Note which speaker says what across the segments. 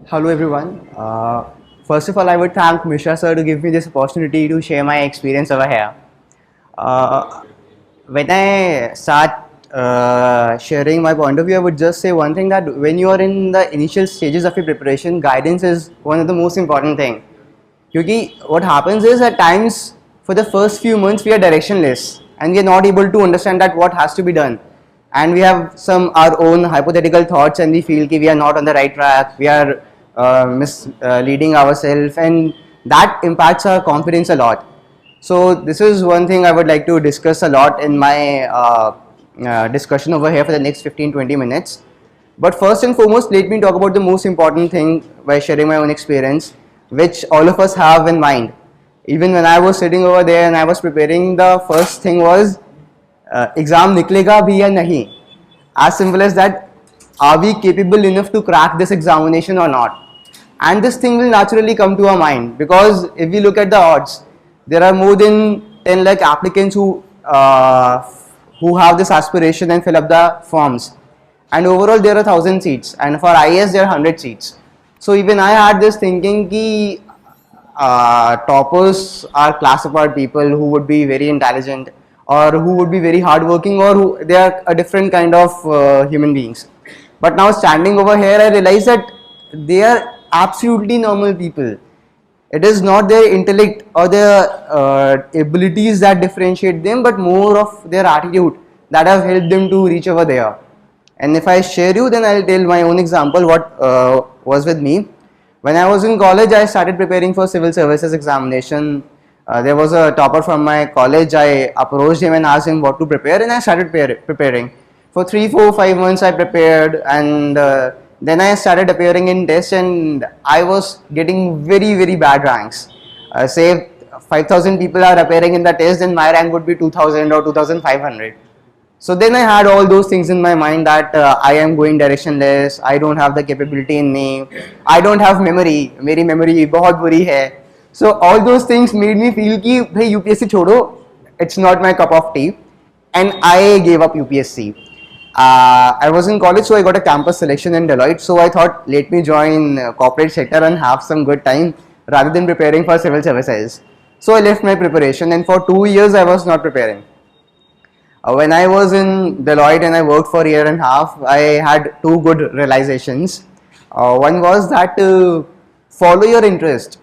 Speaker 1: Hello everyone. First of all, I would thank Mishra sir to give me this opportunity to share my experience over here. Uh, when I start sharing my point of view, I would just say one thing, that when you are in the initial stages of your preparation, guidance is one of the most important thing. Because what happens is at times for the first few months we are directionless and we are not able to understand that what has to be done, and we have some our own hypothetical thoughts and we feel that we are not on the right track, we are misleading ourselves, and that impacts our confidence a lot. So this is one thing I would like to discuss a lot in my discussion over here for the next 15-20 minutes. But first and foremost, let me talk about the most important thing by sharing my own experience, which all of us have in mind. Even when I was sitting over there and I was preparing, the first thing was exam niklega bhi ya nahi. As simple as that. Are we capable enough to crack this examination or not? And this thing will naturally come to our mind, because if we look at the odds, there are more than 10 lakh applicants who have this aspiration and fill up the forms, and overall there are 1000 seats, and for IAS there are 100 seats. So even I had this thinking ki toppers are classified people who would be very intelligent or who would be very hardworking, or who they are a different kind of human beings. But now standing over here, I realize that they are absolutely normal people. It is not their intellect or their abilities that differentiate them, but more of their attitude that have helped them to reach over there. And if I share you, then I'll tell my own example what was with me. When I was in college, I started preparing for civil services examination. There was a topper from my college. I approached him and asked him what to prepare, and I started preparing. For 3, 4, 5 months I prepared, and then I started appearing in tests, and I was getting very bad ranks. Say 5,000 people are appearing in the test, then my rank would be 2,000 or 2,500. So then I had all those things in my mind that I am going directionless, I don't have the capability in me, I don't have memory, मेरी memory बहुत बुरी है. So all those things made me feel कि भाई UPSC छोड़ो, it's not my cup of tea, and I gave up UPSC. I was in college, so I got a campus selection in Deloitte. So I thought, let me join corporate sector and have some good time rather than preparing for civil services. So I left my preparation, and for 2 years I was not preparing. When I was in Deloitte and I worked for a year and a half, I had two good realizations. One was that follow your interest.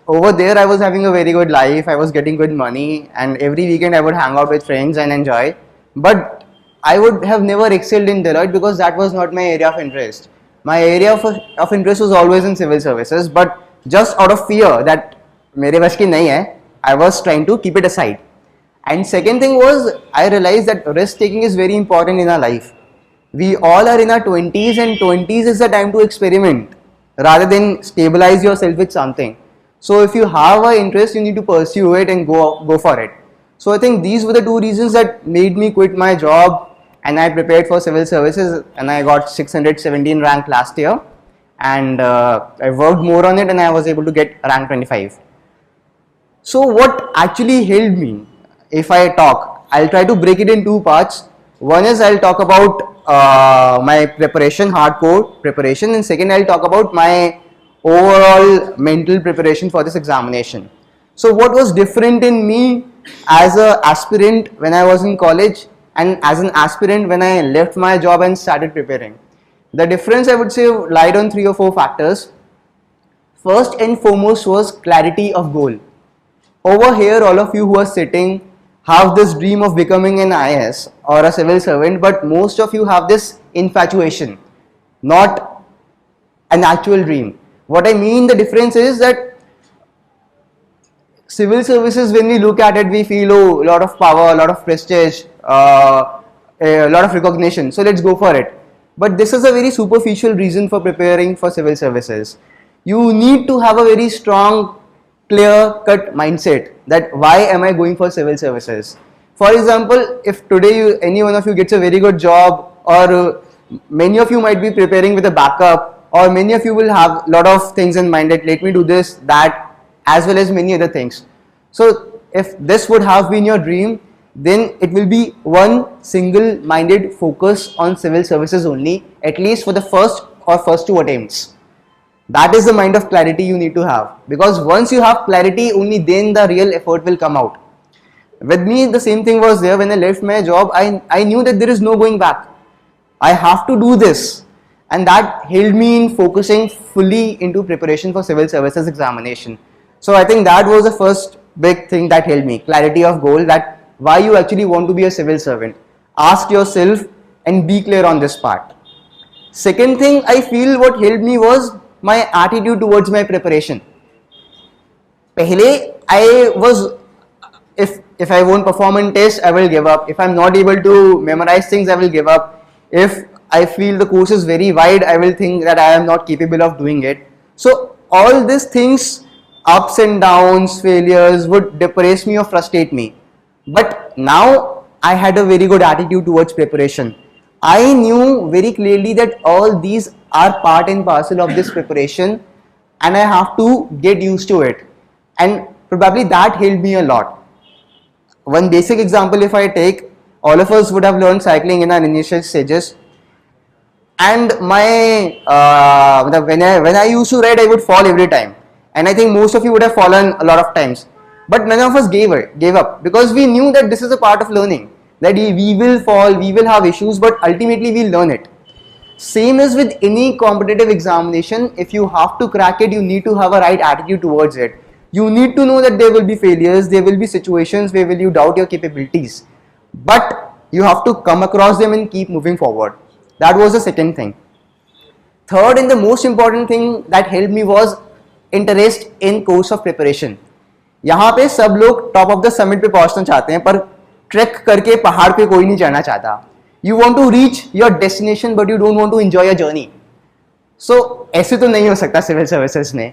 Speaker 1: Over there I was having a very good life, I was getting good money, and every weekend I would hang out with friends and enjoy. But I would have never excelled in Deloitte because that was not my area of interest. My area of interest was always in civil services, but just out of fear that mere bas ki nahi hai, I was trying to keep it aside. And second thing was, I realized that risk taking is very important in our life. We all are in our 20s, and 20s is the time to experiment rather than stabilize yourself with something. So if you have an interest, you need to pursue it and go for it. So I think these were the two reasons that made me quit my job, and I prepared for civil services, and I got 617 rank last year, and I worked more on it and I was able to get rank 25. So what actually helped me? If I talk, I'll try to break it in two parts. One is I'll talk about my preparation, hardcore preparation, and second I'll talk about my overall mental preparation for this examination. So what was different in me as an aspirant when I was in college and as an aspirant when I left my job and started preparing? The difference, I would say, lied on 3 or 4 factors. First and foremost was clarity of goal. Over here, all of you who are sitting have this dream of becoming an IAS or a civil servant, but most of you have this infatuation, not an actual dream. What I mean, the difference is that civil services, when we look at it, we feel, oh, a lot of power, a lot of prestige, a lot of recognition, so let's go for it. But this is a very superficial reason for preparing for civil services. You need to have a very strong, clear-cut mindset that why am I going for civil services. For example, if today any one of you gets a very good job, or many of you might be preparing with a backup, or many of you will have a lot of things in mind that let me do this, that, as well as many other things. So if this would have been your dream, then it will be one single-minded focus on civil services only, at least for the first 2 attempts. That is the mind of clarity you need to have, because once you have clarity, only then the real effort will come out. With me, the same thing was there. When I left my job, I knew that there is no going back. I have to do this, and that held me in focusing fully into preparation for civil services examination. So I think that was the first big thing that held me, clarity of goal, that why you actually want to be a civil servant. Ask yourself and be clear on this part. Second thing I feel what helped me was my attitude towards my preparation. Pehle I was, if I won't perform in test, I will give up. If I'm not able to memorize things, I will give up. If I feel the course is very wide, I will think that I am not capable of doing it. So all these things, ups and downs, failures, would depress me or frustrate me. But now I had a very good attitude towards preparation. I knew very clearly that all these are part and parcel of this preparation, and I have to get used to it. And probably that helped me a lot. One basic example if I take, all of us would have learned cycling in our initial stages, and my when I used to ride, I would fall every time, and I think most of you would have fallen a lot of times, but none of us gave up, because we knew that this is a part of learning, that we will fall, we will have issues, but ultimately we'll learn it. Same as with any competitive examination, if you have to crack it, you need to have a right attitude towards it. You need to know that there will be failures, there will be situations where will you doubt your capabilities, but you have to come across them and keep moving forward. That was the second thing. Third and the most important thing that helped me was interest in course of preparation. यहाँ पे सब लोग top of the summit पे पहुंचना चाहते हैं, पर track करके पहाड़ पे कोई नहीं चढ़ना चाहता. You want to reach your destination, but you don't want to enjoy your journey. So ऐसे तो नहीं हो सकता सिविल सर्विसेज में.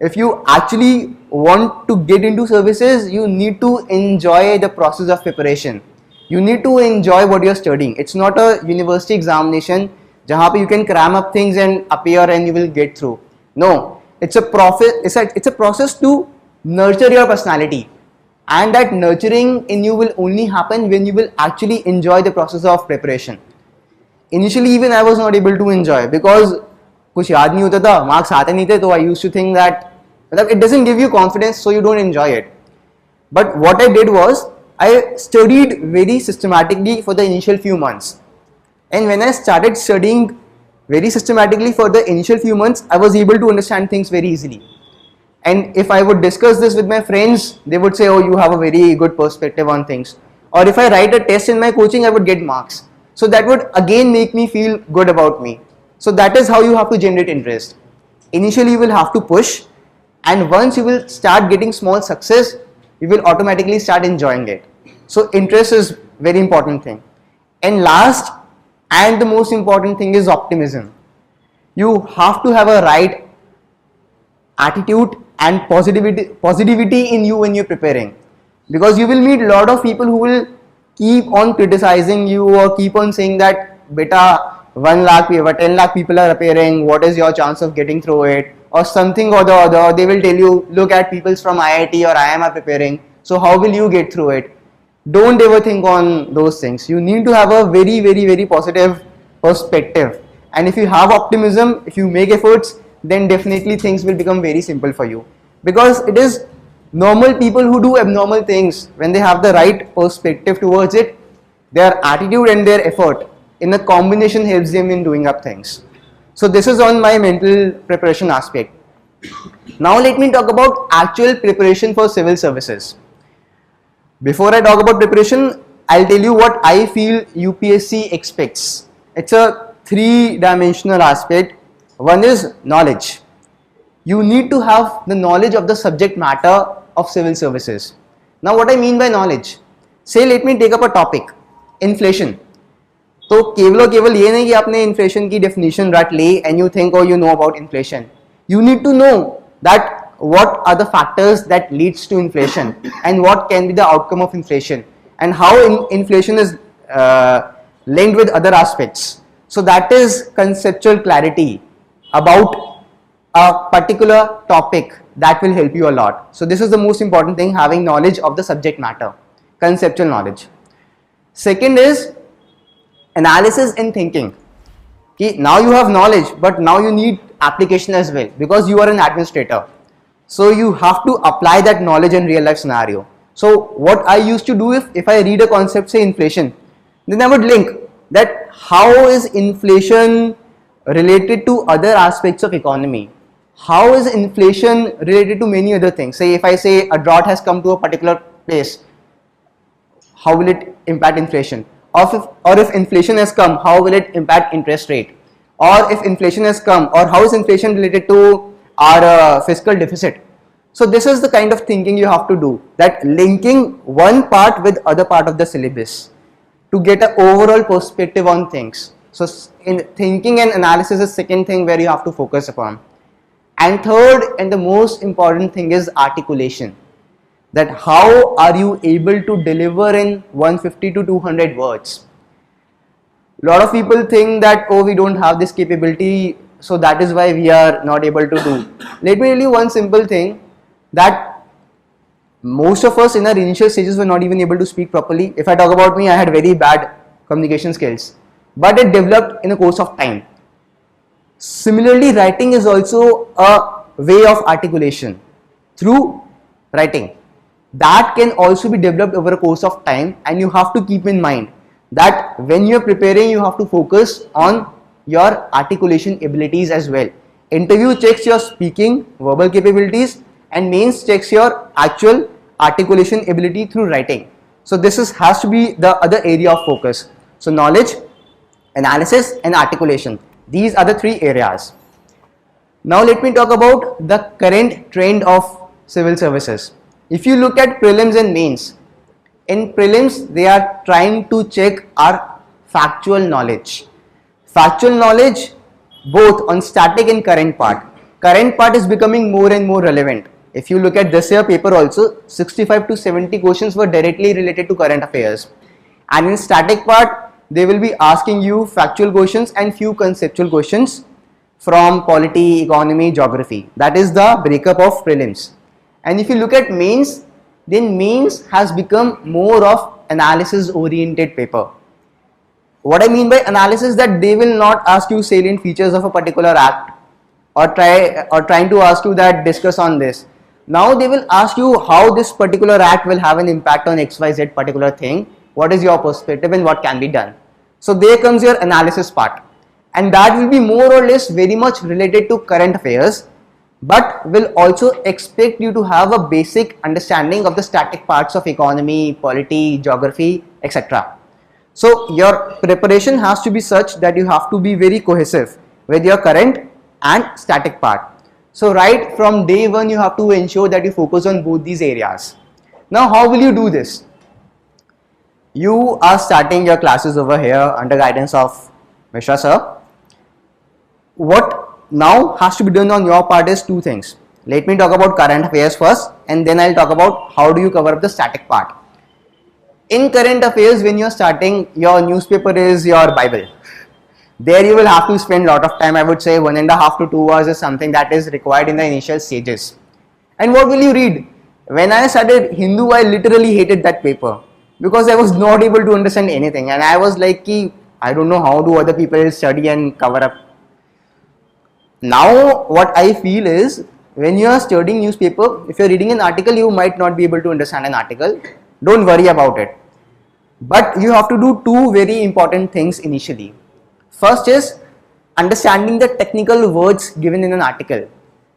Speaker 1: If you actually want to get into services, you need to enjoy the process of preparation. You need to enjoy what you're studying. It's not a university examination जहाँ पे you can cram up things and appear and you will get through. No, it's a process to nurture your personality, and that nurturing in you will only happen when you will actually enjoy the process of preparation. Initially even I was not able to enjoy, because कुछ याद नहीं होता था, marks आते नहीं थे, तो I used to think that it doesn't give you confidence, so you don't enjoy it. But what I did was I studied very systematically for the initial few months, and when I started studying very systematically for the initial few months, I was able to understand things very easily. And if I would discuss this with my friends, they would say, oh, you have a very good perspective on things. Or if I write a test in my coaching, I would get marks. So that would again make me feel good about me. So that is how you have to generate interest. Initially you will have to push, and once you will start getting small success, you will automatically start enjoying it. So interest is very important thing. And last and the most important thing is optimism. You have to have a right attitude and positivity in you when you're preparing, because you will meet a lot of people who will keep on criticizing you or keep on saying that beta 1 lakh people, 10 lakh people are appearing, what is your chance of getting through it, or something or the other. They will tell you, look at people from IIT or IIM are preparing, so how will you get through it? Don't ever think on those things. You need to have a very positive perspective, and if you have optimism, if you make efforts, then definitely things will become very simple for you, because it is normal people who do abnormal things. When they have the right perspective towards it, their attitude and their effort in a combination helps them in doing up things. So this is on my mental preparation aspect. Now let me talk about actual preparation for civil services. Before I talk about preparation, I'll tell you what I feel UPSC expects. It's a 3-dimensional aspect. One is knowledge. You need to have the knowledge of the subject matter of civil services. Now what I mean by knowledge, say let me take up a topic, inflation. तो केवल ये नहीं कि आपने inflation की definition रट ली and you think, oh, you know about inflation. You need to know that what are the factors that leads to inflation and what can be the outcome of inflation and how inflation is linked with other aspects. So that is conceptual clarity about a particular topic that will help you a lot. So this is the most important thing, having knowledge of the subject matter, conceptual knowledge. Second is analysis and thinking. Now you have knowledge, but now you need application as well, because you are an administrator. So you have to apply that knowledge in real life scenario. So what I used to do, if I read a concept, say inflation, then I would link that how is inflation related to other aspects of economy. How is inflation related to many other things? Say if I say a drought has come to a particular place, how will it impact inflation? Or if inflation has come, how will it impact interest rate? Or if inflation has come, or how is inflation related to our fiscal deficit? So this is the kind of thinking you have to do, that linking one part with other part of the syllabus to get an overall perspective on things. So in thinking and analysis is second thing where you have to focus upon. And third and the most important thing is articulation. That how are you able to deliver in 150 to 200 words. A lot of people think that, oh, we don't have this capability, so that is why we are not able to do. Let me tell you one simple thing, that most of us in our initial stages were not even able to speak properly. If I talk about me, I had very bad communication skills, but it developed in a course of time. Similarly, writing is also a way of articulation through writing. That can also be developed over a course of time, and you have to keep in mind that when you are preparing, you have to focus on your articulation abilities as well. Interview checks your speaking, verbal capabilities, and mains checks your actual articulation ability through writing. So this has to be the other area of focus. So knowledge, analysis, and articulation. These are the three areas. Now let me talk about the current trend of civil services. If you look at prelims and mains, in prelims they are trying to check our factual knowledge. Factual knowledge both on static and current part. Current part is becoming more and more relevant. If you look at this year paper also, 65 to 70 questions were directly related to current affairs. And in static part, they will be asking you factual questions and few conceptual questions from polity, economy, geography. That is the breakup of prelims. And if you look at mains, then mains has become more of analysis oriented paper. What I mean by analysis, that they will not ask you salient features of a particular act or trying to ask you that discuss on this. Now they will ask you how this particular act will have an impact on XYZ particular thing. What is your perspective and what can be done? So there comes your analysis part, and that will be more or less very much related to current affairs, but will also expect you to have a basic understanding of the static parts of economy, polity, geography, etc. So your preparation has to be such that you have to be very cohesive with your current and static part. So right from day one, you have to ensure that you focus on both these areas. Now how will you do this? You are starting your classes over here under guidance of Mishra sir. What now has to be done on your part is two things. Let me talk about current affairs first, and then I'll talk about how do you cover up the static part. In current affairs, when you're starting, your newspaper is your Bible. There you will have to spend a lot of time. I would say 1.5 to 2 hours is something that is required in the initial stages. And what will you read? When I started Hindu, I literally hated that paper because I was not able to understand anything, and I was like, I don't know how do other people study and cover up. Now what I feel is, when you are studying newspaper, if you are reading an article, you might not be able to understand an article. Don't worry about it. But you have to do two very important things initially. First is understanding the technical words given in an article.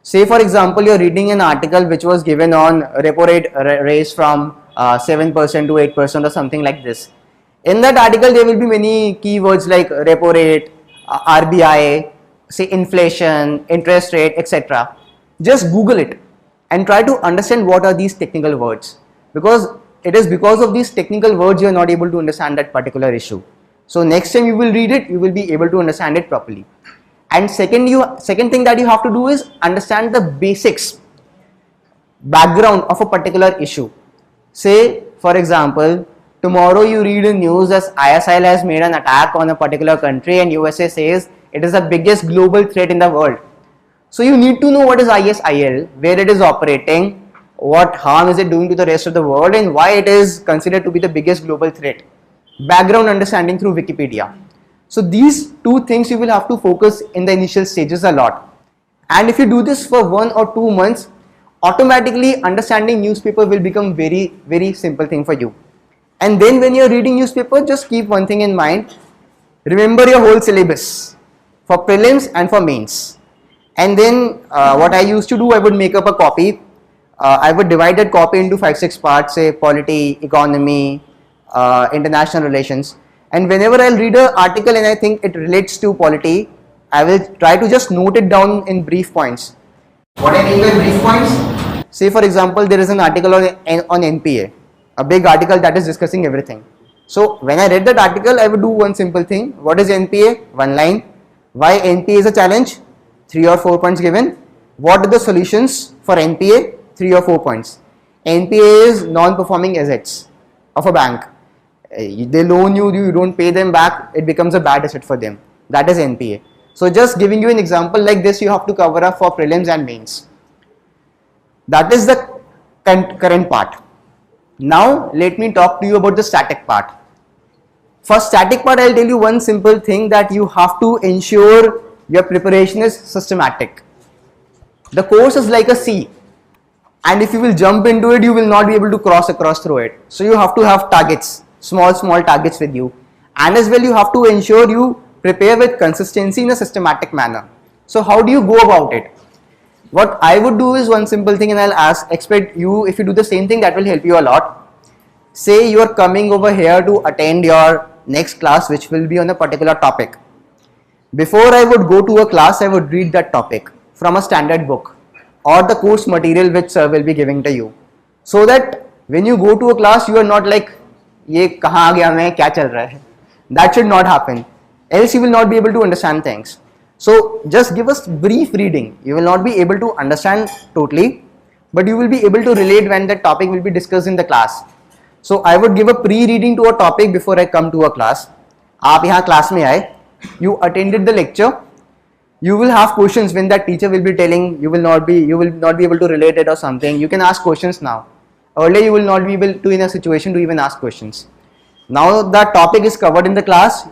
Speaker 1: Say for example, you are reading an article which was given on repo rate raise from 7% to 8% or something like this. In that article, there will be many keywords like repo rate, RBI, say inflation, interest rate, etc. Just Google it and try to understand what are these technical words, because it is because of these technical words you are not able to understand that particular issue. So next time you will read it, you will be able to understand it properly. And second thing that you have to do is understand the basics, background of a particular issue. Say for example, tomorrow you read in news as ISIL has made an attack on a particular country and USA says it is the biggest global threat in the world. So you need to know what is ISIL, where it is operating, what harm is it doing to the rest of the world, and why it is considered to be the biggest global threat. Background understanding through Wikipedia. So these two things you will have to focus in the initial stages a lot. And if you do this for 1 or 2 months, automatically understanding newspaper will become very simple thing for you. And then when you're reading newspaper, just keep one thing in mind. Remember your whole syllabus for prelims and for mains. And then what I used to do, I would make up a copy. I would divide that copy into 5-6 parts, say polity, economy, international relations. And whenever I'll read an article and I think it relates to polity, I will try to just note it down in brief points. What I mean by brief points, say for example, there is an article on NPA, a big article that is discussing everything. So when I read that article, I would do one simple thing. What is NPA? One line. Why NPA is a challenge? 3 or 4 points given. What are the solutions for NPA? 3 or 4 points. NPA is non-performing assets of a bank. They loan you, you don't pay them back, it becomes a bad asset for them. That is NPA. So just giving you an example like this, you have to cover up for prelims and mains. That is the current part. Now let me talk to you about the static part. For static part, I'll tell you one simple thing, that you have to ensure your preparation is systematic. The course is like a sea, and if you will jump into it, you will not be able to cross across through it. So you have to have targets, small targets with you, and as well you have to ensure you prepare with consistency in a systematic manner. So how do you go about it? What I would do is one simple thing, and I'll expect you, if you do the same thing, that will help you a lot. Say you are coming over here to attend your next class, which will be on a particular topic. Before I would go to a class, I would read that topic from a standard book or the course material which sir will be giving to you, so that when you go to a class, you are not like, ye kahan aa gaya main, kya chal raha hai. That should not happen, else you will not be able to understand things. So just give us brief reading. You will not be able to understand totally, but you will be able to relate when that topic will be discussed in the class. So I would give a pre-reading to a topic before I come to a class. आप यहाँ class में आए, you attended the lecture, you will have questions when that teacher will be telling, you will not be able to relate it or something. You can ask questions now. Earlier you will not be able to in a situation to even ask questions. Now that topic is covered in the class,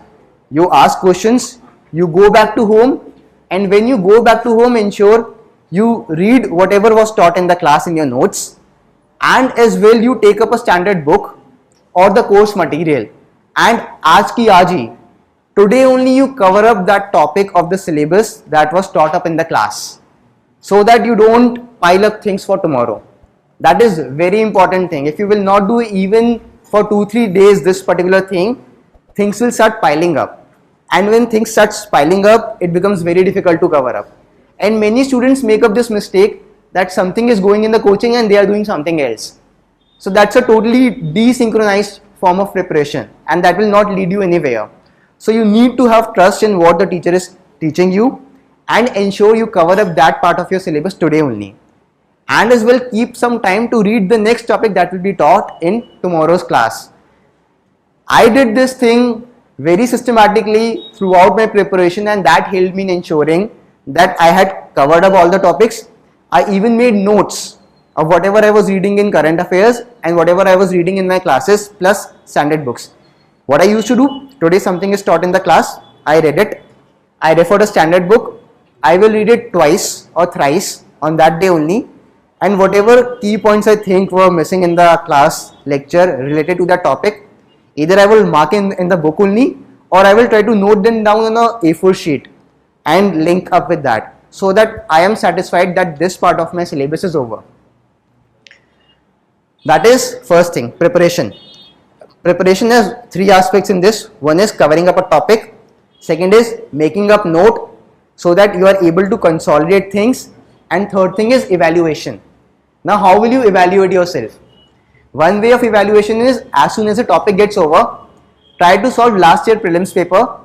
Speaker 1: you ask questions, you go back to home, and when you go back to home, ensure you read whatever was taught in the class in your notes, and as well you take up a standard book or the course material, and aaj ki aaj hi, today only you cover up that topic of the syllabus that was taught up in the class, so that you don't pile up things for tomorrow. That is very important thing. If you will not do even for 2-3 days this particular thing, things will start piling up, and when things start piling up, it becomes very difficult to cover up. And many students make up this mistake that something is going in the coaching and they are doing something else. So that's a totally desynchronized form of preparation, and that will not lead you anywhere. So you need to have trust in what the teacher is teaching you, and ensure you cover up that part of your syllabus today only. And as well keep some time to read the next topic that will be taught in tomorrow's class. I did this thing very systematically throughout my preparation, and that helped me in ensuring that I had covered up all the topics. I even made notes of whatever I was reading in current affairs and whatever I was reading in my classes plus standard books. What I used to do, today something is taught in the class, I read it, I referred a standard book, I will read it twice or thrice on that day only, and whatever key points I think were missing in the class lecture related to that topic, either I will mark in the book only, or I will try to note them down on a A4 sheet and link up with that, so that I am satisfied that this part of my syllabus is over. That is first thing, preparation. Preparation has 3 aspects in this. One is covering up a topic, second is making up note so that you are able to consolidate things, and third thing is evaluation. Now how will you evaluate yourself? One way of evaluation is, as soon as the topic gets over, try to solve last year prelims paper.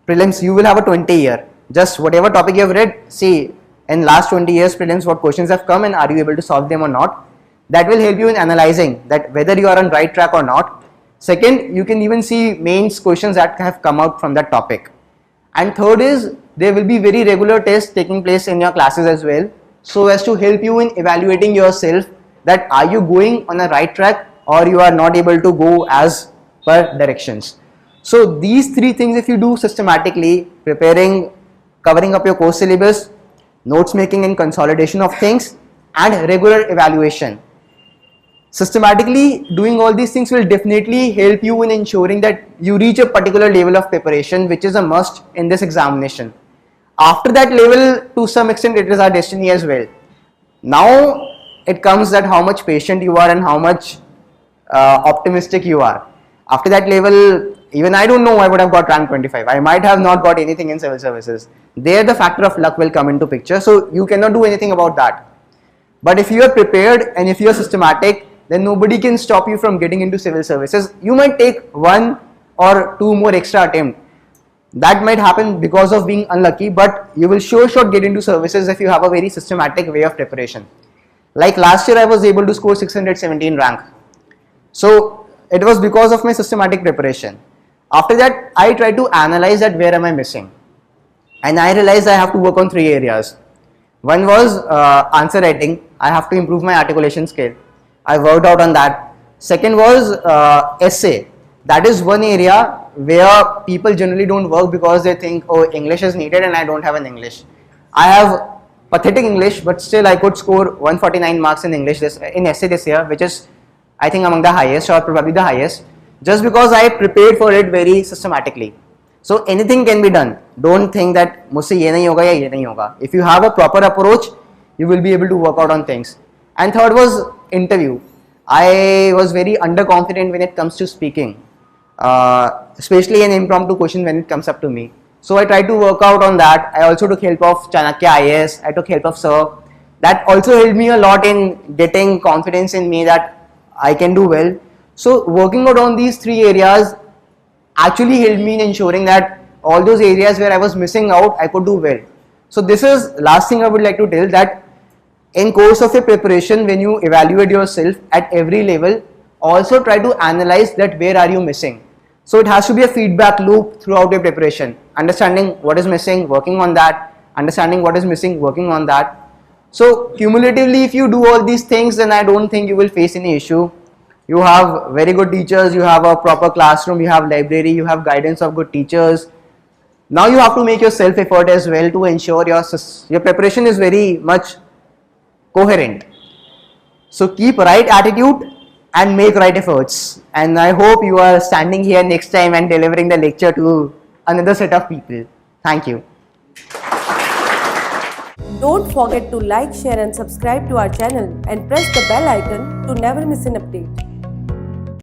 Speaker 1: Prelims, you will have a 20-year. Just whatever topic you have read, see in last 20 years prelims what questions have come and are you able to solve them or not. That will help you in analyzing that whether you are on right track or not. Second, you can even see mains questions that have come out from that topic. And third is, there will be very regular tests taking place in your classes as well, so as to help you in evaluating yourself that are you going on a right track or you are not able to go as per directions. So these 3 things if you do systematically, preparing, covering up your course syllabus, notes making and consolidation of things, and regular evaluation. Systematically doing all these things will definitely help you in ensuring that you reach a particular level of preparation, which is a must in this examination. After that level, to some extent, it is our destiny as well. Now it comes that how much patient you are and how much optimistic you are. After that level, even I don't know I would have got rank 25. I might have not got anything in civil services. There the factor of luck will come into picture, so you cannot do anything about that. But if you are prepared and if you are systematic, then nobody can stop you from getting into civil services. You might take 1 or 2 more extra attempts. That might happen because of being unlucky, but you will sure get into services if you have a very systematic way of preparation. Like last year I was able to score 617 rank. So it was because of my systematic preparation. After that, I tried to analyze that where am I missing. And I realized I have to work on 3 areas. One was answer writing. I have to improve my articulation skill. I worked out on that. Second was essay. That is one area where people generally don't work because they think, oh, English is needed and I don't have an English. I have pathetic English, but still I could score 149 marks in English in essay this year, which is I think among the highest or probably the highest, just because I prepared for it very systematically. So anything can be done. Don't think that मुझसे ये नहीं होगा या ये नहीं होगा. If you have a proper approach, you will be able to work out on things. And third was interview. I was very underconfident when it comes to speaking, especially an impromptu question when it comes up to me. So I tried to work out on that. I also took help of Chanakya IAS. I took help of Sir. That also helped me a lot in getting confidence in me that I can do well. So working out on these 3 areas actually helped me in ensuring that all those areas where I was missing out, I could do well. So this is last thing I would like to tell, that in course of your preparation, when you evaluate yourself at every level, also try to analyze that where are you missing. So it has to be a feedback loop throughout your preparation. Understanding what is missing, working on that. Understanding what is missing, working on that. So cumulatively, if you do all these things, then I don't think you will face any issue. You have very good teachers, you have a proper classroom, you have library, you have guidance of good teachers. Now you have to make your self effort as well to ensure your preparation is very much coherent. So keep right attitude and make right efforts. And I hope you are standing here next time and delivering the lecture to another set of people. Thank you.
Speaker 2: Don't forget to like, share and subscribe to our channel and press the bell icon to never miss an update.